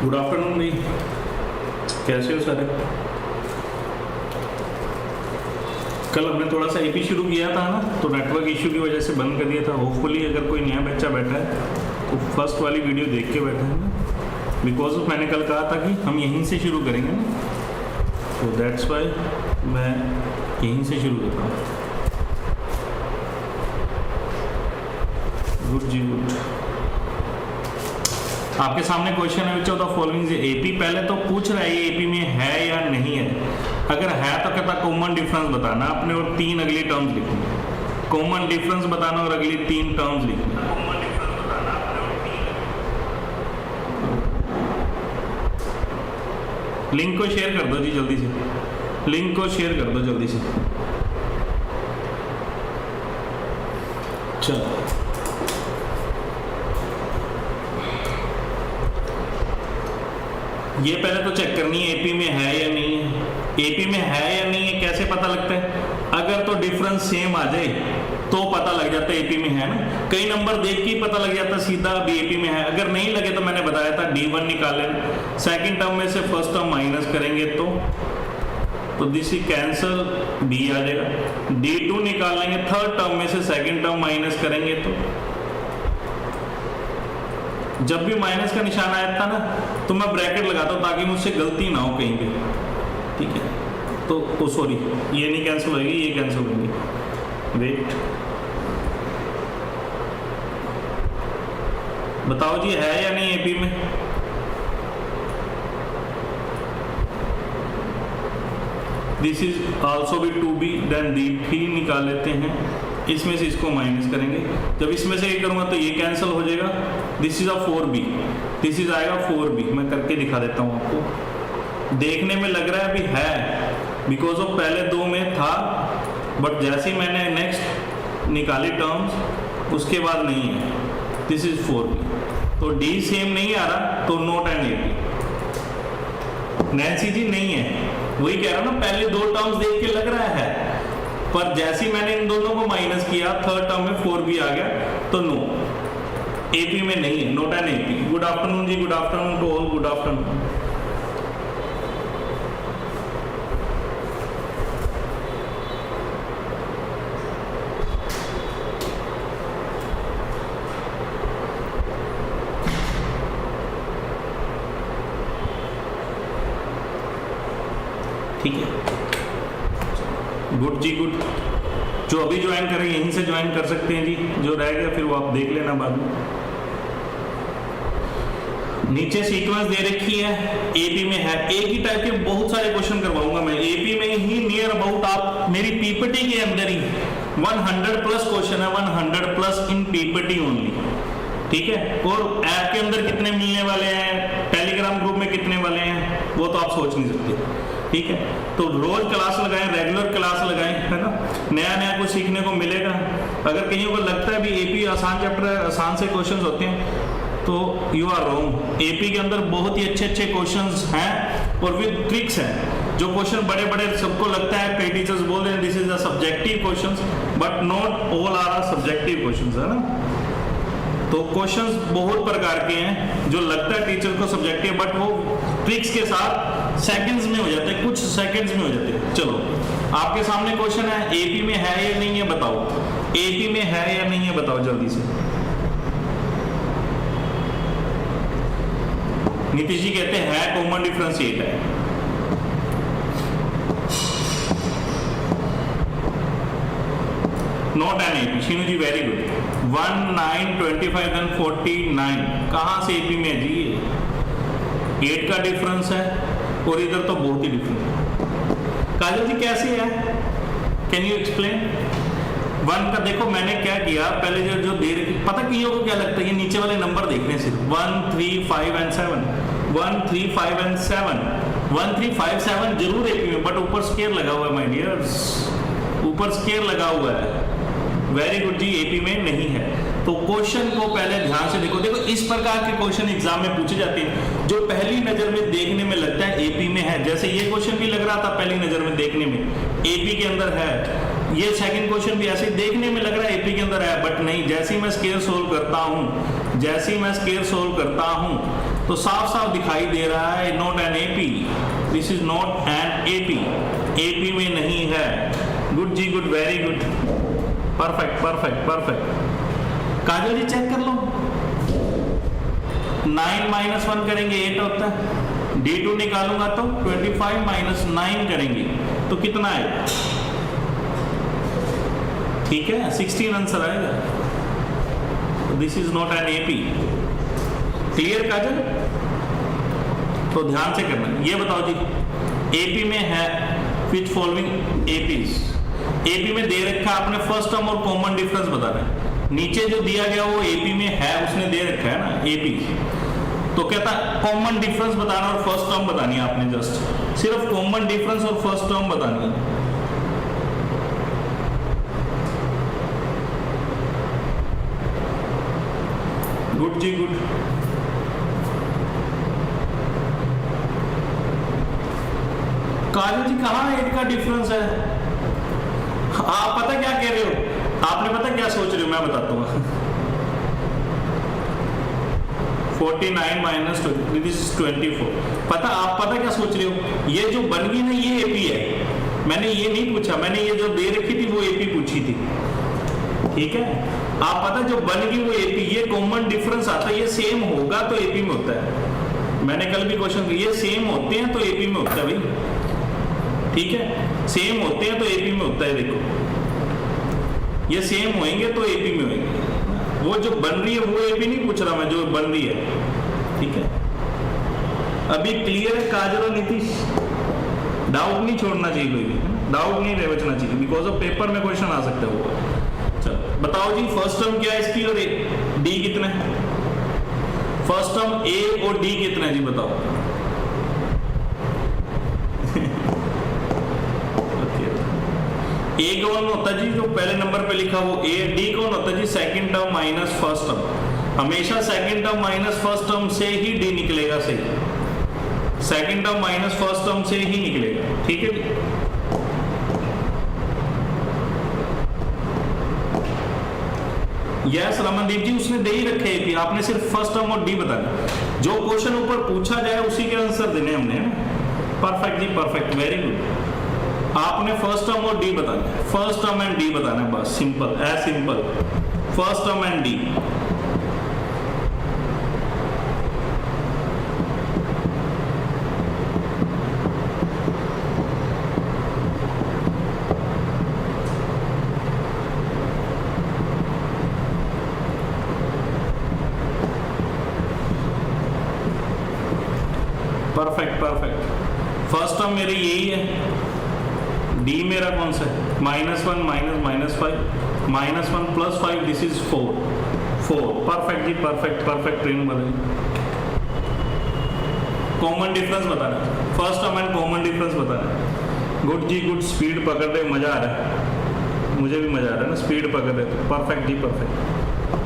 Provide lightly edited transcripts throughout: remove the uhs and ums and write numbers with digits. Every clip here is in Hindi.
गुड आफ्टरनून भाई, कैसे हो सारे। कल हमने थोड़ा सा एपी शुरू किया था ना, तो नेटवर्क इशू की वजह से बंद कर दिया था। होपफुली अगर कोई नया बच्चा बैठा है तो फर्स्ट वाली वीडियो देख के बैठा है ना, बिकॉज ऑफ मैंने कल कहा था कि हम यहीं से शुरू करेंगे ना, तो दैट्स वाई मैं यहीं से शुरू करता हूँ। गुड जी गुड। आपके सामने क्वेश्चन है विच of the following is AP. पहले तो पूछ रहा है ये एपी में है या नहीं है। अगर है तो कहता कॉमन डिफरेंस बताना आपने और 3 अगली टर्म्स लिखनी। कॉमन डिफरेंस बताना और अगली 3 टर्म्स लिखनी। लिंक को शेयर कर दो जी जल्दी से, लिंक को शेयर कर दो जल्दी से। चलो ये पहले तो चेक करनी है एपी में है या नहीं है। एपी में है या नहीं है कैसे पता लगता है? अगर तो डिफरेंस सेम आ जाए तो पता लग जाता है एपी में है ना। कई नंबर देख के ही पता लग जाता सीधा भी एपी में है। अगर नहीं लगे तो मैंने बताया था D1 निकालें, सेकंड टर्म में से फर्स्ट टर्म माइनस करेंगे तो दिस इज कैंसल, D आ जाएगा। D2 निकाल लेंगे, थर्ड टर्म में से सेकंड टर्म माइनस करेंगे तो जब भी माइनस का निशान आया था ना तो मैं ब्रैकेट लगाता हूँ ताकि मुझसे गलती ना हो कहीं पे, ठीक है। तो सॉरी ये नहीं कैंसिल होगी, ये कैंसिल होगी। वेट बताओ जी है या नहीं एपी में? This is also B to B, then D3 निकाल लेते हैं, इसमें से इसको माइनस करेंगे। जब इसमें से ये करूंगा तो ये कैंसिल हो जाएगा। This is a 4b, this is आएगा 4b। मैं करके दिखा देता हूँ आपको। देखने में लग रहा है अभी है बिकॉज ऑफ पहले 2 में था, बट जैसे ही मैंने नेक्स्ट निकाली टर्म्स उसके बाद नहीं है। दिस इज 4b, तो D सेम नहीं आ रहा तो नॉट एन एपी। नैन्सी जी नहीं है, वही कह रहा हूँ ना, पहले 2 टर्म्स देख के लग रहा है, पर जैसे ही मैंने इन दोनों को माइनस किया थर्ड टर्म में 4b आ गया तो नो, एपी में नहीं है, not an AP. Good afternoon जी, good afternoon to all, good afternoon. ठीक है, गुड जी गुड। जो अभी ज्वाइन करें यहीं से ज्वाइन कर सकते हैं जी, जो रह गया फिर वो आप देख लेना बाद में। नीचे सीक्वेंस दे रखी है, एपी में है। एक ही टाइप के बहुत सारे क्वेश्चन करवाऊंगा मैं एपी में ही, नियर अबाउट आप मेरी पीपीटी के अंदर ही 100 प्लस क्वेश्चन है, 100 प्लस इन पीपीटी ओनली, ठीक है। और ऐप के अंदर कितने मिलने वाले हैं, टेलीग्राम ग्रुप में कितने वाले हैं, वो तो आप सोच नहीं सकते, ठीक है। तो रोज क्लास लगाएं, रेगुलर क्लास लगाएं, है ना, नया नया कुछ सीखने को मिलेगा। अगर कहीं को लगता है भी एपी आसान चैप्टर है, आसान से क्वेश्चंस होते हैं, तो यू आर रॉन्ग। एपी के अंदर बहुत ही अच्छे अच्छे क्वेश्चंस हैं और विद ट्रिक्स हैं। जो क्वेश्चन बड़े बड़े सबको लगता है, कई टीचर्स बोल रहे हैं this is a subjective questions, but not all are a subjective questions, है ना। तो क्वेश्चंस बहुत प्रकार के हैं, जो लगता है टीचर को सब्जेक्टिव, बट वो ट्रिक्स के साथ सेकंड्स में हो जाते हैं, कुछ सेकंड्स में हो जाते हैं। चलो आपके सामने क्वेश्चन है, एपी में है या नहीं है बताओ, एपी में है या नहीं है बताओ जल्दी से। नीतीश जी कहते हैं कॉमन डिफरेंस 8 है। Not an AP, Sheenu ji very good. 1 9 25 then 49 कहां से एपी में है जी? 8 का डिफरेंस है और इधर तो बहुत ही डिफरेंस है। काजल जी कैसे है, कैन यू एक्सप्लेन? 1 का देखो मैंने क्या किया, पहले जो दे रही, पता कियो को क्या लगता है, ये नीचे वाले नंबर देखने सिर्फ 1 3 5 एंड 7, 1 3 5 एंड 7, 1 3 5 7 जरूर एपी में, बट ऊपर स्केयर लगा हुआ है माय डियर्स, ऊपर स्केयर लगा हुआ है। वेरी गुड जी, एपी में नहीं है। तो क्वेश्चन को पहले ध्यान से देखो। देखो इस प्रकार के क्वेश्चन एग्जाम में पूछे जाते हैं जो पहली नजर में देखने में लगता है एपी में है। जैसे ये क्वेश्चन भी लग रहा था पहली नजर में देखने में एपी के अंदर है, ये सेकंड क्वेश्चन भी ऐसे देखने में लग रहा है एपी के अंदर है, बट नहीं। जैसे ही मैं स्केयर सोल्व करता हूं तो साफ साफ दिखाई दे रहा है not an AP, this is not an AP, AP में नहीं है। गुड जी good, very good, perfect perfect perfect. Kajal ji check कर लो, 9 माइनस 1 करेंगे 8 होता है, D2 निकालूंगा तो 25 माइनस 9 करेंगे तो कितना आएगा? ठीक है, 16 आंसर आएगा। This is not an AP. Clear Kajal? तो ध्यान से करना। ये बताओ जी, एपी में है विच फॉलोइंग एपीज। एपी में दे रखा है आपने फर्स्ट टर्म और कॉमन डिफरेंस बताना है। नीचे जो दिया गया वो एपी में है, उसने दे रखा है ना एपी, तो कहता है कॉमन डिफरेंस बताना और फर्स्ट टर्म बतानी है आपने। जस्ट सिर्फ कॉमन डिफरेंस और फर्स्ट टर्म बतानी है। गुड जी गुड। काजल जी कहाँ 8 का डिफरेंस है? आप पता क्या कह रहे हो, आपने पता क्या सोच रहे हो, मैं बताता हूँ। 49 माइनस 24, आप पता क्या सोच रहे हो? ये जो बन गई ना ये एपी है। मैंने ये नहीं पूछा, मैंने ये जो दे रखी थी वो एपी पूछी थी। ठीक है, आप पता जो बन गई वो एपी, ये कॉमन डिफरेंस आता है, ये सेम होगा तो एपी में होता है। मैंने कल भी क्वेश्चन किया, ये सेम होते हैं तो एपी में होता है भाई। ठीक है, सेम होते हैं तो एपी में होता है। देखो ये सेम होंगे तो एपी में होंगे। वो जो बन रही है वो एपी नहीं पूछ रहा मैं, जो बन रही है। ठीक है, अभी क्लियर है काजल और नीतीश? डाउट नहीं छोड़ना चाहिए कोई भी, डाउट नहीं बचना चाहिए, बिकॉज ऑफ पेपर में क्वेश्चन आ सकता है वो। चलो बताओ जी, फर्स्ट टर्म क्या है इसकी और डी कितना है? फर्स्ट टर्म ए और डी कितना है जी बताओ? ए कौन होता है जी जो पहले नंबर पे लिखा वो ए, डी कौन होता है जी second term minus first term. हमेशा second term minus first term से ही डी निकलेगा। सही, second term minus first term से ही निकलेगा। ठीक है जी, यस रमनदीप जी उसने दे ही रखे थी, आपने सिर्फ फर्स्ट टर्म और डी बताना। जो क्वेश्चन ऊपर पूछा जाए उसी के आंसर देने हमने। परफेक्ट जी परफेक्ट, वेरी गुड। आपने फर्स्ट टर्म और डी बताना है, फर्स्ट टर्म एंड डी बताना है, बस simple as simple, first term and D. Perfect perfect. First term मेरे यही है, डी मेरा कौन सा है? -1 माइनस 5 -1 + 5, दिस इज 4। परफेक्ट जी परफेक्ट परफेक्ट। ट्रेन बदल, कॉमन डिफरेंस बताना, first term and common difference बताना। गुड जी गुड, स्पीड पकड़ रहे, मजा आ रहा है, मुझे भी मजा आ रहा है ना, स्पीड पकड़ रहे। परफेक्ट जी परफेक्ट।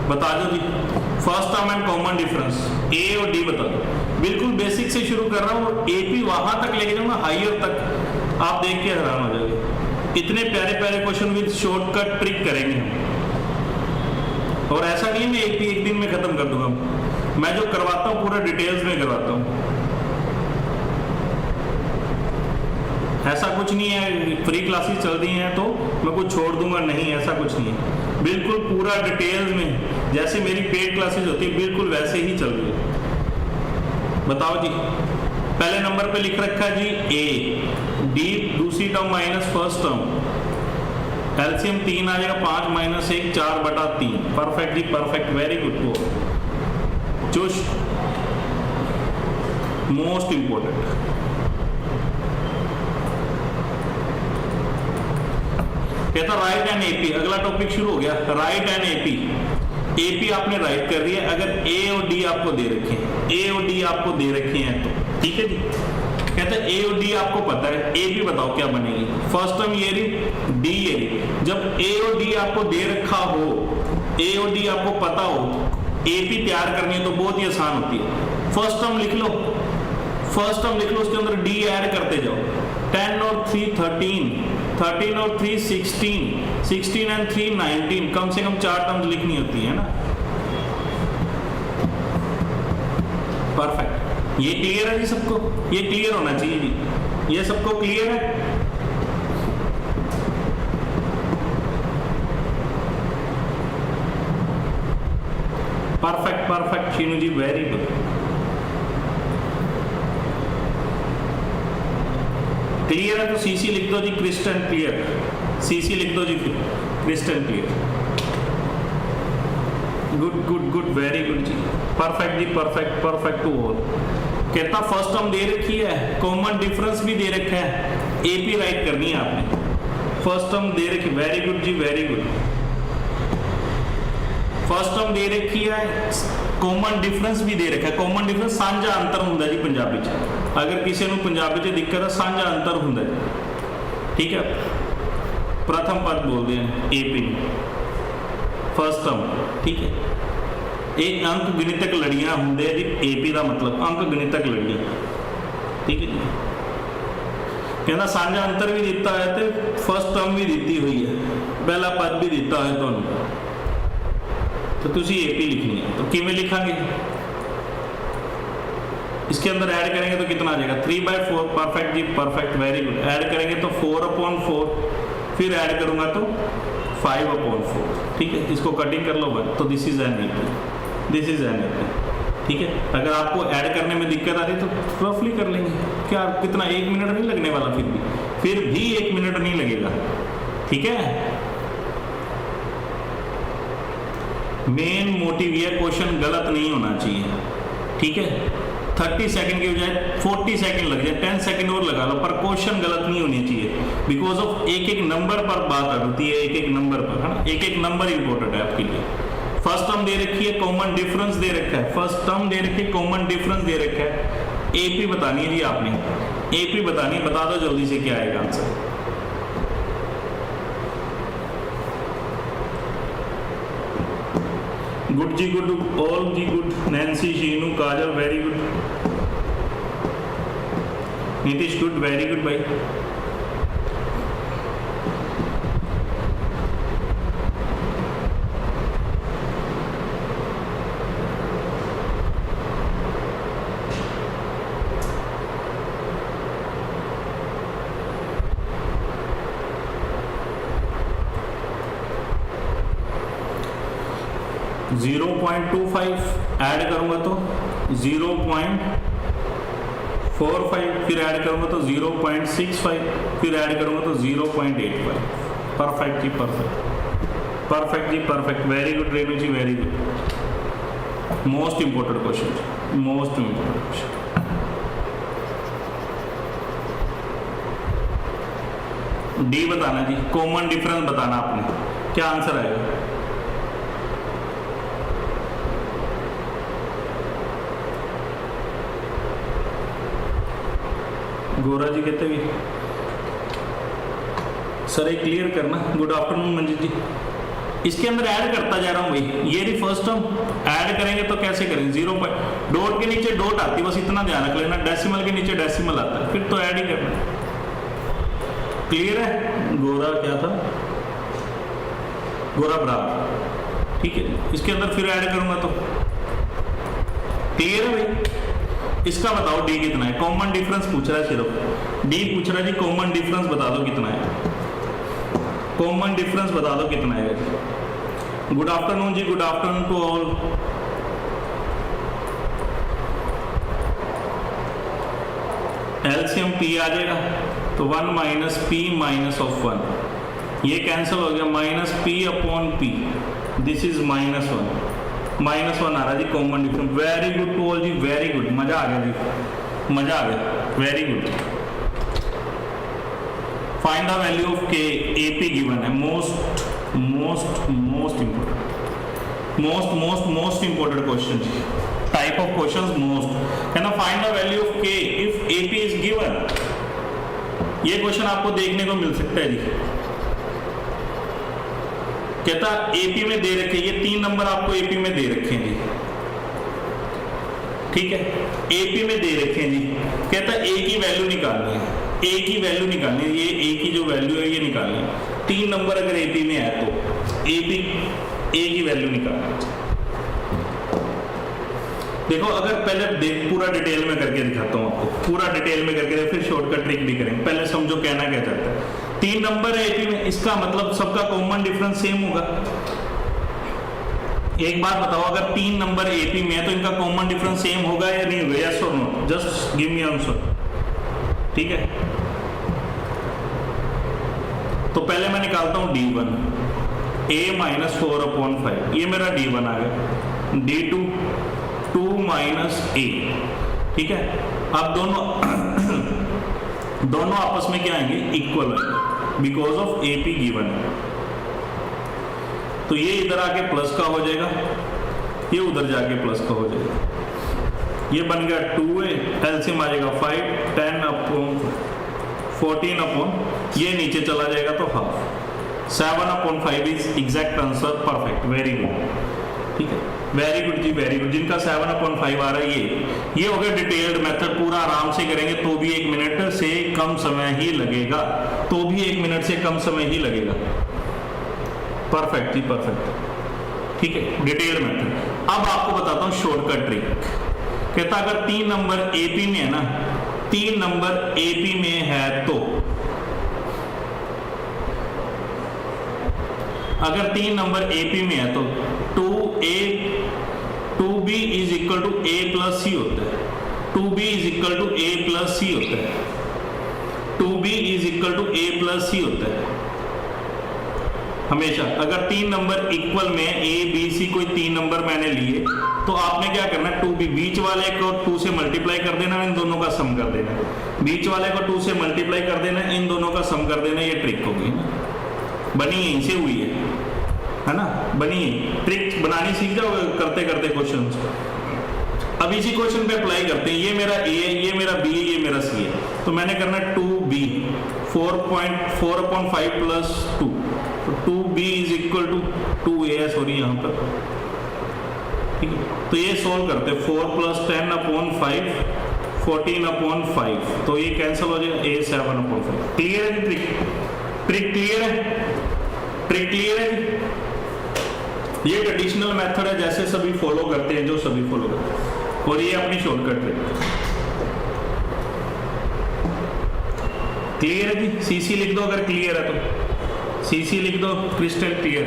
बता दो जी first term and common difference A और डी बता दो। बिल्कुल बेसिक से शुरू कर रहा हूँ, एपी वहां तक लेके जाऊंगा हायर तक, आप देख के हैरान हो जाओगे। इतने प्यारे प्यारे क्वेश्चन विद शॉर्टकट ट्रिक करेंगे हम। और ऐसा नहीं मैं एक दिन में खत्म कर दूंगा, मैं जो करवाता हूँ पूरा डिटेल्स में करवाता हूँ। ऐसा कुछ नहीं है फ्री क्लासेस चल रही हैं तो मैं कुछ छोड़ दूंगा, नहीं ऐसा कुछ नहीं है। बिल्कुल पूरा डिटेल्स में जैसे मेरी पेड क्लासेस होती है बिल्कुल वैसे ही चल रही है। बताओ जी, पहले नंबर पे लिख रखा है जी ए, डी दूसरी term minus first term, LCM 3 आ जाएगा, 5 - 1 4/3। परफेक्ट जी परफेक्ट, वेरी गुड। वो जोश मोस्ट इंपोर्टेंट, कहता राइट एंड एपी। अगला टॉपिक शुरू हो गया, राइट एंड एपी। एपी आपने राइट कर दिया अगर ए और डी आपको दे रखे हैं, ए और डी आपको दे रखे हैं तो ठीक है जी। कहता है ए और डी आपको पता है, एपी बताओ क्या बनेगी। फर्स्ट टर्म ये रही, डी ये रही। जब ए और डी आपको दे रखा हो, ए और डी आपको पता हो, एपी तैयार करनी है तो बहुत ही आसान होती है। फर्स्ट टर्म लिख लो, फर्स्ट टर्म लिख लो, उसके अंदर डी ऐड करते जाओ। 10 और 3 13, 13 और 3 16, 16 एंड 3 19, कम से कम 4 टर्म्स लिखनी होती है ना। परफेक्ट, ये क्लियर है जी सबको? ये क्लियर होना चाहिए जी, ये सबको क्लियर है? Perfect perfect Sheenu ji, very good. Clear है तो सीसी लिख दो जी, क्रिस्टल क्लियर। सीसी लिख दो जी, फिर crystal clear. Good good good, very good जी, परफेक्ट जी, परफेक्ट परफेक्ट टू ऑल। कहता फर्स्ट टर्म दे रखी है, कॉमन डिफरेंस भी दे रखा है, एपी राइट करनी है आपने। फर्स्ट टर्म दे रखी, वेरी गुड जी, वेरी गुड। फर्स्ट टर्म दे रखी है, कॉमन डिफरेंस भी दे रखा है। कॉमन डिफरेंस सांझा अंतर ਹੁੰਦਾ जी पंजाबी च। अगर किसी ਨੂੰ पंजाबी च दिक्कत है, सांझा अंतर ਹੁੰਦਾ जी, ठीक है। प्रथम पद बोलते हैं एपी, फर्स्ट टर्म, ठीक है। एक अंक गणितक लड़ियां होंगे जी, एपी का मतलब अंक गणितक लड़ियां, ठीक है जी। कहना सांझा अंतर भी दिता है तो फर्स्ट टर्म भी दी हुई है, पहला पद भी दिता है तुहानू, तो तुसी एपी लिखनी है। तो किवें लिखांगे? इसके अंदर ऐड करेंगे तो कितना आ जाएगा? 3/4, परफेक्ट जी, परफेक्ट, वेरी गुड। ऐड करेंगे तो 4/4, फिर ऐड करूंगा तो 5/4, ठीक है। इसको कटिंग कर लो बस, तो this is an AP, this is an AP, ठीक है। अगर आपको ऐड करने में दिक्कत आ रही तो रफली कर लेंगे, क्या कितना 1 मिनट नहीं लगने वाला, फिर भी 1 मिनट नहीं लगेगा, ठीक है। मेन मोटिव ये क्वेश्चन गलत नहीं होना चाहिए, ठीक है। 30 सेकंड की बजाय 40 सेकंड लग जाए, 10 सेकंड और लगा लो, पर क्वेश्चन गलत नहीं होनी चाहिए, बिकॉज ऑफ एक एक नंबर पर बात होती है, एक एक नंबर पर, है ना। एक एक नंबर इंपॉर्टेंट है आपके लिए। फर्स्ट टर्म दे रखी है, कॉमन डिफरेंस दे रखा है, फर्स्ट टर्म दे रखी है, कॉमन डिफरेंस दे रखा है। एपी बतानी है जी आपने, एपी बतानी है, बता दो जल्दी से क्या आएगा आंसर। गुड जी, गुड, ऑल जी good. Nancy, Sheenu, Kajal, very good. Nitish, good, very good भाई। जीरो 0.25 ऐड करूंगा तो 0.45, फिर ऐड करूंगा तो 0.65, फिर ऐड करूंगा तो 0.85। परफेक्ट जी, परफेक्ट, परफेक्ट जी, perfect, very good Renu ji, very good. Most important question, most important question. D बताना जी, कॉमन डिफरेंस बताना आपने, क्या आंसर आएगा? गोरा जी कहते भी सर एक क्लियर करना। गुड आफ्टरनून मंजित जी। इसके अंदर ऐड करता जा रहा हूं भाई, ये रही फर्स्ट टर्म, ऐड करेंगे तो कैसे करेंगे? 0 डॉट के नीचे डॉट आती है, बस इतना ध्यान रख लेना, डेसिमल के नीचे डेसिमल आता है, फिर तो ऐड ही करना। क्लियर है? गोरा क्या था? गोरा बराबर, ठीक है। इसके अंदर फिर ऐड करूंगा तो क्लियर है भाई। इसका बताओ डी कितना है? कॉमन डिफरेंस पूछ रहा है, सिर्फ डी पूछ रहा है जी। कॉमन डिफरेंस बता दो कितना है, कॉमन डिफरेंस बता दो कितना है। गुड आफ्टरनून जी, good afternoon to all. LCM P आ जाएगा तो 1 माइनस पी माइनस ऑफ 1, ये कैंसिल हो गया, minus P upon P, this is -1, -1 आ रहा जी common difference. Very good to all जी, वेरी गुड, मजा आ गया जी, मजा आ गया, very good. Find the value of K, AP given है, most important question, type of questions most. कहना find the value of K if AP is given. ये क्वेश्चन आपको देखने को मिल सकता है जी। कहता एपी में दे रखे, ये 3 नंबर आपको एपी में दे रखे हैं जी, ठीक है, एपी में दे रखे हैं जी। कहता ए की वैल्यू निकालनी है, ए की वैल्यू निकालनी है, ये ए की जो वैल्यू है ये निकालनी है। 3 नंबर अगर एपी में है तो एपी ए की वैल्यू निकालनी है। देखो अगर पहले पूरा डिटेल में करके दिखाता हूँ आपको, पूरा डिटेल में करके फिर शॉर्टकट ट्रिक भी करेंगे। पहले समझो कहना क्या चाहता है। 3 नंबर है एपी में, इसका मतलब सबका कॉमन डिफरेंस सेम होगा। एक बात बताओ, अगर 3 नंबर एपी में है तो इनका कॉमन डिफरेंस सेम होगा या नहीं होगा? यस और no? Just give me answer. ठीक है, तो पहले मैं निकालता हूं D1, a माइनस 4/5, ये मेरा D1 आ गया। D2 2 minus a। ठीक है, अब दोनों आपस में क्या आएंगे? इक्वल आएंगे, बिकॉज ऑफ AP गिवन है। तो ये इधर आके प्लस का हो जाएगा, ये उधर जाके प्लस का हो जाएगा। ये बन गया 2a, एलसीएम आ जाएगा 5, 10/14, ये नीचे चला जाएगा तो half. 7/5 is exact answer. Perfect, very good. ठीक है, वेरी गुड जी, वेरी गुड। जिनका 7/5 आ रहा है ये हो गया डिटेल्ड मेथड। पूरा आराम से करेंगे तो भी 1 मिनट से कम समय ही लगेगा, तो भी 1 मिनट से कम समय ही लगेगा। परफेक्ट जी, परफेक्ट। ठीक है, डिटेल्ड मेथड। अब आपको बताता हूं शॉर्टकट ट्रिक। कहता अगर 3 नंबर एपी में है ना, 3 नंबर एपी में है तो अगर 3 नंबर एपी में है तो 2b is equal to a plus C होता है। 2b is equal to a plus C होता है। 2b is equal to a plus C होता है हमेशा। अगर 3 नंबर इक्वल में a b c कोई 3 नंबर मैंने लिए तो आपने क्या करना है? 2b बीच वाले को 2 से मल्टीप्लाई कर देना, इन दोनों का सम कर देना। बीच वाले को 2 से मल्टीप्लाई कर देना, इन दोनों का सम कर देना। ये ट्रिक होगी ना, बनी यहीं से हुई है ना? बनी ट्रिक बनानी सीख जाओगे करते करते क्वेश्चन। अब इसी क्वेश्चन पे अप्लाई करते हैं। ये मेरा a है, ये मेरा b है, ये मेरा c है। तो मैंने करना 2b 4/5 प्लस 2, तो 2b is equal to 2a है, सॉरी यहाँ पर। ठीक है, तो ये सोल्व करते हैं। 4 + 10/5 14/5, तो ये कैंसिल हो जाएगा, a 7/5। क्लियर है? ट्रिक क्लियर है? ट्रिक क्लियर है? ये ट्रेडिशनल मेथड है, जैसे सभी फॉलो करते हैं, जो सभी फॉलो करते हैं, और ये अपनी शॉर्टकट ट्रिक। क्लियर है जी? सीसी लिख दो अगर क्लियर है तो, सीसी लिख दो, क्रिस्टल क्लियर।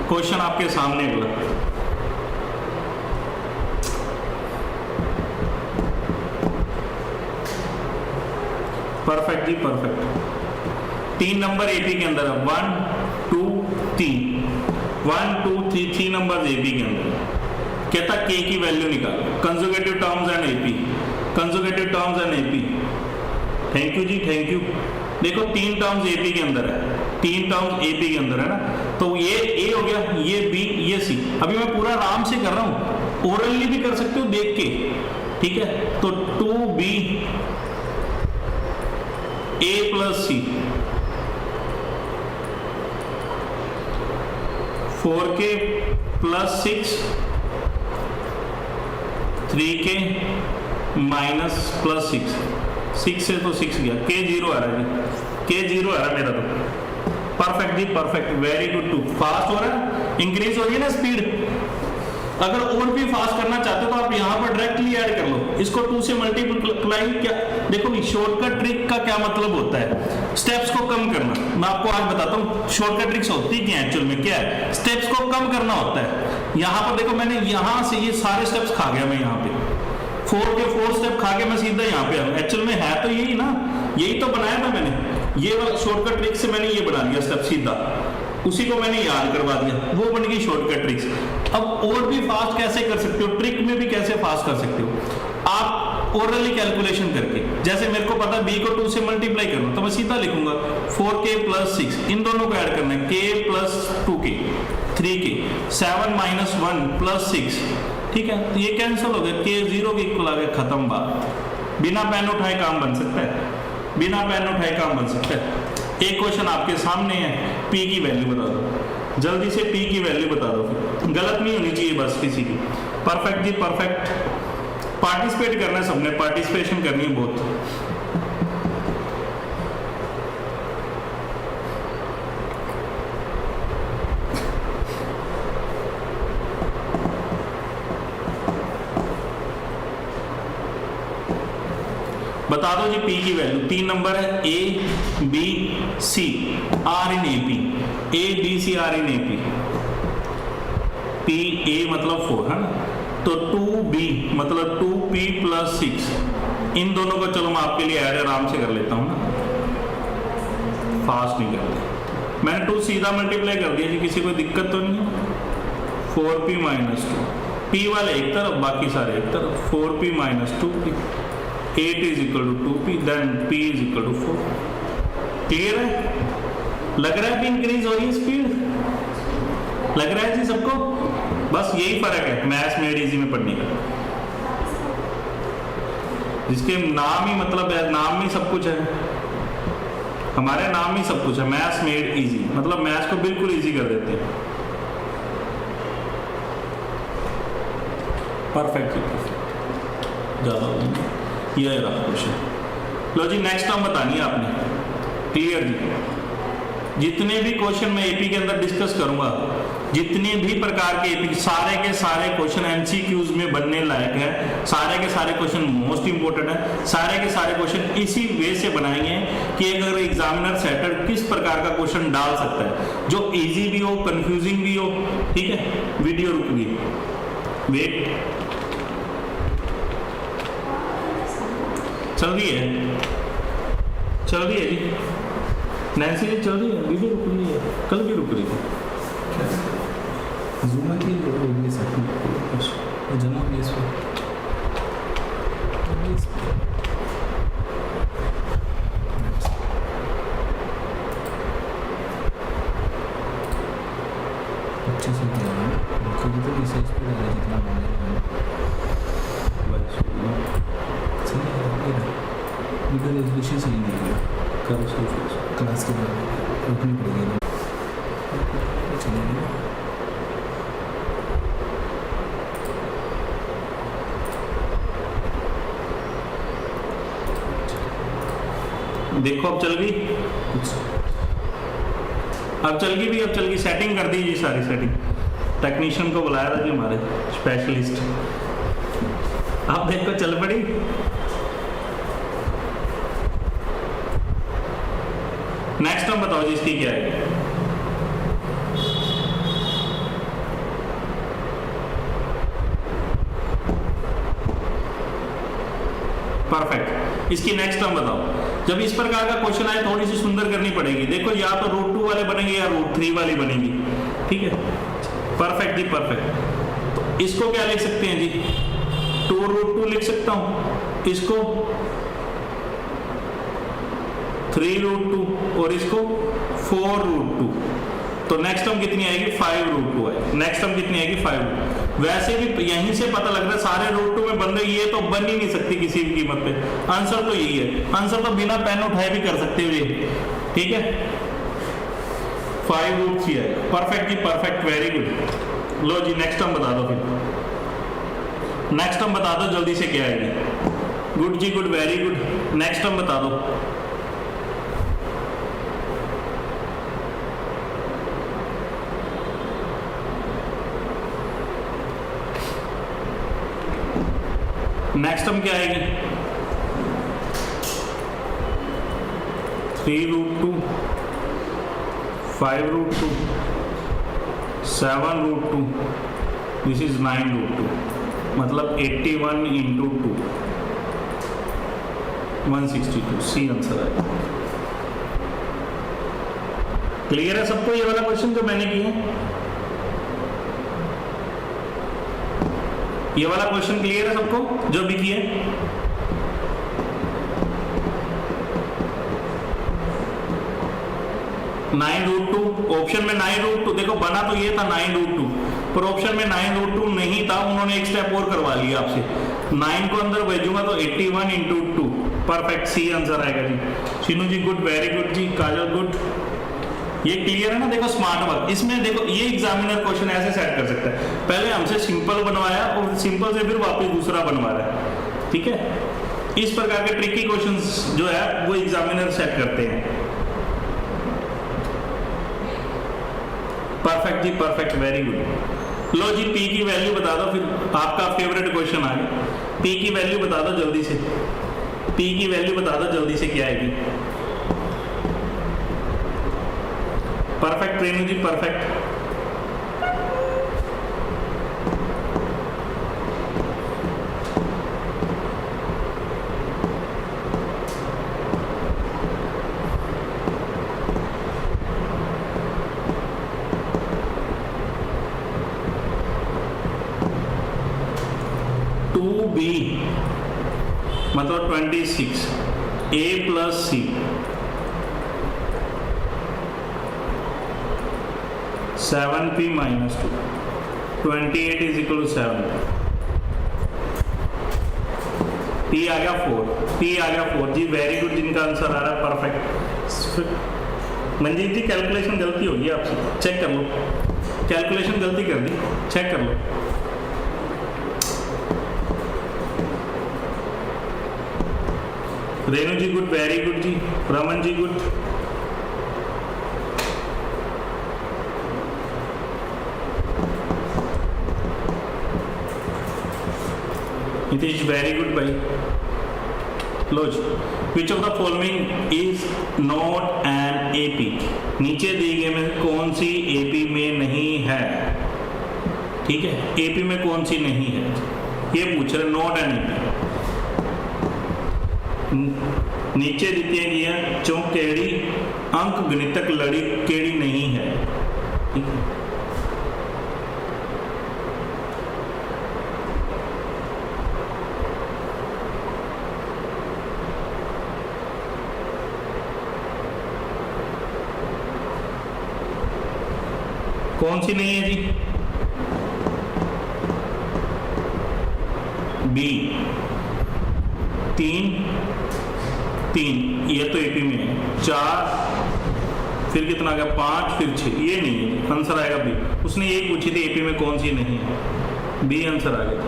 क्वेश्चन आपके सामने बोला। परफेक्ट जी, परफेक्ट। 3 नंबर एपी के अंदर है, 1 2 3, 1 2 3 नंबर एपी के अंदर। कहता के की वैल्यू निकाल, conjugative terms and AP, conjugative terms and AP. Thank you जी, थैंक यू। देखो 3 टर्म्स एपी के अंदर है, 3 टर्म्स एपी के अंदर है ना, तो ये ए हो गया, ये बी, ये सी। अभी मैं पूरा आराम से कर रहा हूं, ओरली भी कर सकते हो देख के। ठीक है, तो 2b a plus c, 4k plus 6, 3k minus plus 6, 6 से तो 6 गया, k 0 आ रहा है जी, k 0 आ रहा है मेरा तो। परफेक्ट जी, perfect, very good. Too fast हो रहा है, इंक्रीज हो रही है ना स्पीड। अगर और भी फास्ट करना चाहते हो तो आप यहाँ पर डायरेक्टली ऐड कर लो, इसको 2 से मल्टीप्लाई। क्या देखो, शॉर्टकट ट्रिक का क्या मतलब होता है? स्टेप्स को कम करना। मैं आपको आज बताता हूँ शॉर्टकट ट्रिक्स होती क्या है एक्चुअल में, क्या है? स्टेप्स को कम करना होता है। यहाँ पर देखो, मैंने यहाँ से ये सारे स्टेप्स खा गया मैं, यहाँ पे 4 के 4 स्टेप खा के मैं सीधा यहाँ पे आऊँ। एक्चुअल में है तो यही ना, यही तो बनाया था मैंने, ये शॉर्टकट ट्रिक से मैंने ये बना दिया स्टेप सीधा, उसी को मैंने याद करवा दिया, वो बन गई शॉर्टकट ट्रिक्स। अब और भी फास्ट कैसे कर सकते हो, ट्रिक में भी कैसे फास्ट कर सकते हो आप? ओरली कैलकुलेशन करके। जैसे मेरे को पता b को 2 से मल्टीप्लाई करना, तो मैं सीधा लिखूंगा 4k प्लस 6, इन दोनों को ऐड करना है, k plus 2k 3k, 7 minus 1 plus 6। ठीक है, तो ये कैंसिल हो गया, k 0 के इक्वल आ गया, खत्म बात। बिना पेन उठाए काम बन सकता है, बिना पेन उठाए काम बन सकता है। एक क्वेश्चन आपके सामने है, p की वैल्यू बता दो, जल्दी से p की वैल्यू बता दो, गलत नहीं होनी चाहिए बस किसी की। परफेक्ट जी, परफेक्ट। पार्टिसिपेट करना है सबने, पार्टिसिपेशन करनी है बहुत। बता दो जी पी की वैल्यू। 3 नंबर है A B C R in AP, A B C R in AP. P A मतलब 4 है ना, तो 2b मतलब 2p + 6। इन दोनों को चलो मैं आपके लिए ऐड आराम से कर लेता हूँ ना, फास्ट नहीं करते। मैंने 2 सीधा मल्टीप्लाई कर दिया जी, किसी को दिक्कत तो नहीं है। 4p - 2, p वाले एक तरफ बाकी सारे एक तरफ, 4p - 2p, 8 = 2p, then p = 4। Clear है? लग रहा है कि इंक्रीज हो रही है स्पीड, लग रहा है जी सबको? बस यही फर्क है मैथ्स मेड इजी में पढ़ने का, जिसके नाम ही मतलब है, नाम में सब कुछ है, हमारे नाम में सब कुछ है। मैथ्स मेड इजी मतलब मैथ्स को बिल्कुल इजी कर देते हैं। परफेक्ट, ज्यादा ये रहा क्वेश्चन। लो जी नेक्स्ट टर्म बतानी है आपने। क्लियर जी? जितने भी क्वेश्चन मैं एपी के अंदर डिस्कस करूंगा, जितने भी प्रकार के एपी, सारे के सारे क्वेश्चन एमसीक्यूज में बनने लायक है, सारे के सारे क्वेश्चन मोस्ट इंपोर्टेंट है, सारे के सारे क्वेश्चन इसी वे से बनाएंगे कि अगर एग्जामिनर सेटर किस प्रकार का क्वेश्चन डाल सकता है, जो इजी भी हो, कंफ्यूजिंग भी हो। ठीक है, वीडियो रुक गई, वेट चल रही है, चल रही है जी नैन्सी जी, चल रही है, वीडियो रुक रही है, कल भी रुक रही थी। ज़ूम की होगी सब जमा भी इस पर अच्छे से किया है, क्योंकि तो रिसर्च पे लगा जितना माने सही है। इधर रेजोल्यूशन सही नहीं है, करो सही क्लास के बाद रुकनी पड़ेगी चलेगी। देखो अब चल गई, अब चल गई भी, अब चल गई। सेटिंग कर दी जी, सारी सेटिंग। टेक्नीशियन को बुलाया था जी हमारे स्पेशलिस्ट, अब देखो चल पड़ी। नेक्स्ट हम बताओ जी इसकी क्या है। परफेक्ट, इसकी नेक्स्ट टर्म बताओ। जब इस प्रकार का क्वेश्चन आए थोड़ी सी सुंदर करनी पड़ेगी। देखो या तो √2 वाले बनेंगे या √3 वाली बनेगी। ठीक है, परफेक्ट जी परफेक्ट। तो इसको क्या लिख सकते हैं जी, 2√2 लिख सकता हूं, इसको 3√2 और इसको 4√2। तो नेक्स्ट टर्म कितनी आएगी, 5√2 है। नेक्स्ट टर्म कितनी आएगी, 5। वैसे भी यहीं से पता लग रहा है सारे √2 में बन रही है, तो बन ही नहीं सकती किसी भी कीमत पे। आंसर तो यही है, आंसर तो बिना पेन उठाए भी कर सकते हो ये। ठीक है, 5√3 है। परफेक्ट जी परफेक्ट, वेरी गुड। लो जी नेक्स्ट टर्म बता दो, फिर नेक्स्ट टर्म बता दो जल्दी से क्या आएगी। गुड जी good, very good. Next term बता दो। नेक्स्ट टर्म क्या आएगी, 3√2, 5√2, 7√2, दिस इज 9√2, मतलब 81 × 2, 162। सी आंसर है। क्लियर है सबको ये वाला क्वेश्चन जो मैंने किया है? ये वाला क्वेश्चन क्लियर है सबको जो भी किया? 9√2 ऑप्शन में 9√2 देखो बना तो ये था 9√2, पर ऑप्शन में 9√2 नहीं था, उन्होंने एक स्टेप और करवा लिया आपसे। 9 को अंदर भेजूंगा तो 81 × 2। परफेक्ट, सी आंसर आएगा जी। शीनू जी गुड, वेरी गुड जी। काजल गुड। ये क्लियर है ना? देखो स्मार्ट वर्क, इसमें देखो ये एग्जामिनर क्वेश्चन ऐसे सेट कर सकता है, पहले हमसे सिंपल बनवाया और सिंपल से फिर वापस दूसरा बनवा रहा है। ठीक है, इस प्रकार के ट्रिकी क्वेश्चंस जो है वो एग्जामिनर सेट करते हैं। परफेक्ट जी परफेक्ट, वेरी गुड। लो जी पी की वैल्यू बता दो, फिर आपका फेवरेट क्वेश्चन आ गया। पी की वैल्यू बता दो जल्दी से। पी की वैल्यू बता दो जल्दी से क्या आएगी। Perfect Renu ji, perfect. B मतलब 26 A plus C 7p minus 2 28 is equal to 7 p आ गया 4 जी, वेरी गुड, जिनका आंसर आ रहा है परफेक्ट। मंजीत जी कैलकुलेशन गलती होगी आपसे, चेक कर लो, कैलकुलेशन गलती कर दी, चेक कर लो। Renu ji good, very good जी, Raman ji good. Nitish very good भाई। लो जी, which of the following is not an AP, नीचे दिए गए में कौन सी एपी में नहीं है। ठीक है, एपी में कौन सी नहीं है ये पूछ रहे, नॉट एन एपी। नीचे दिए गया चो केड़ी अंक गणितक लड़ी केड़ी नहीं है। ठीक है, कौन सी नहीं है जी? बी 3 ये तो एपी में है, 4 फिर कितना आ गया 5 फिर 6, ये नहीं है, आंसर आएगा बी। उसने ये पूछी थी एपी में कौन सी नहीं है, बी आंसर आ गया।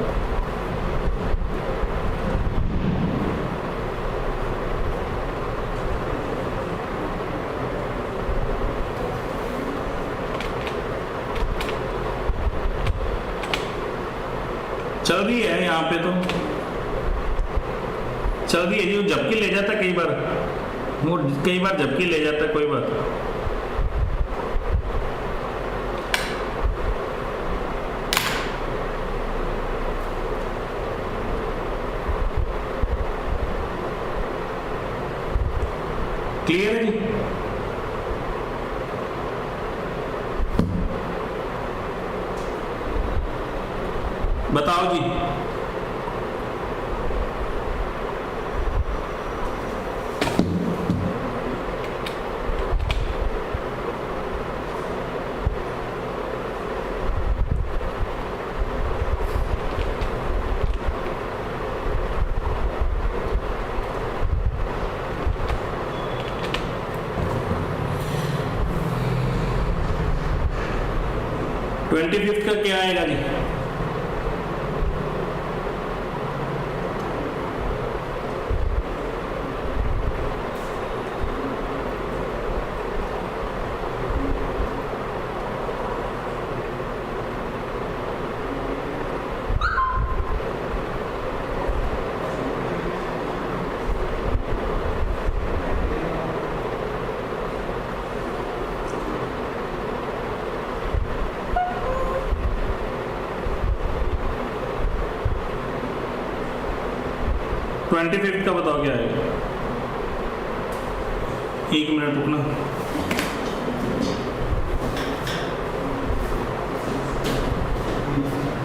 चल रही है यहाँ पे तो चल रही है जी, वो झपकी ले जाता कई बार, वो कई बार झपकी ले जाता, कोई बात। क्लियर है जी? बताओ जी। ट्वेंटी फिफ्थ का क्या आएगा जी? ट्वेंटी फिफ्थ का बताओ क्या है? एक मिनट रुकना।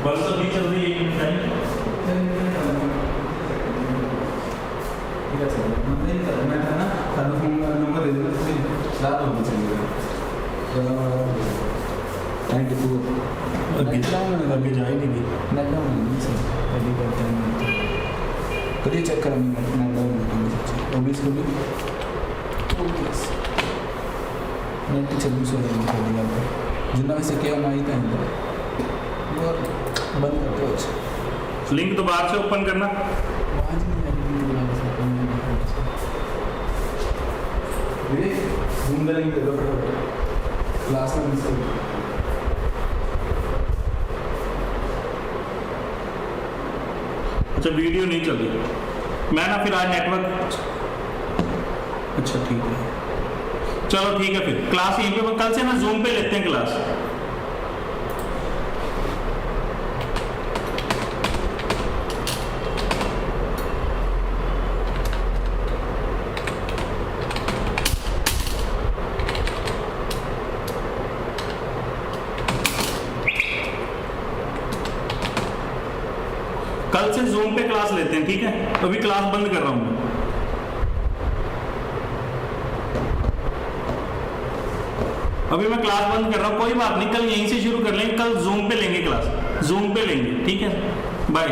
बस अभी चल रही है, एक मिनट टाइम। मैं था ना, नंबर दे देना, रात होनी चाहिए 92 आगे जा ही नहीं गई। नेट डाउन सर, रेडी करते हैं करिए, चेक करें नेट डाउन ओबीएस को भी नेट 26 हो रहा है जितना वैसे क्या नहीं था और बंद करते हो। लिंक दोबारा से ओपन करना। जूम का लिंक दे दो क्लास में मिस कर। अच्छा वीडियो नहीं चल रही। मैं ना फिर आज नेटवर्क, अच्छा ठीक है, चलो ठीक है, फिर क्लास यहीं पे, कल से ना जूम पे लेते हैं क्लास। कल से जूम पे क्लास लेते हैं, ठीक है? अभी क्लास बंद कर रहा हूं मैं। अभी मैं क्लास बंद कर रहा हूं, कोई बात नहीं, कल यहीं से शुरू कर लेंगे, कल जूम पे लेंगे क्लास, जूम पे लेंगे, ठीक है? बाय।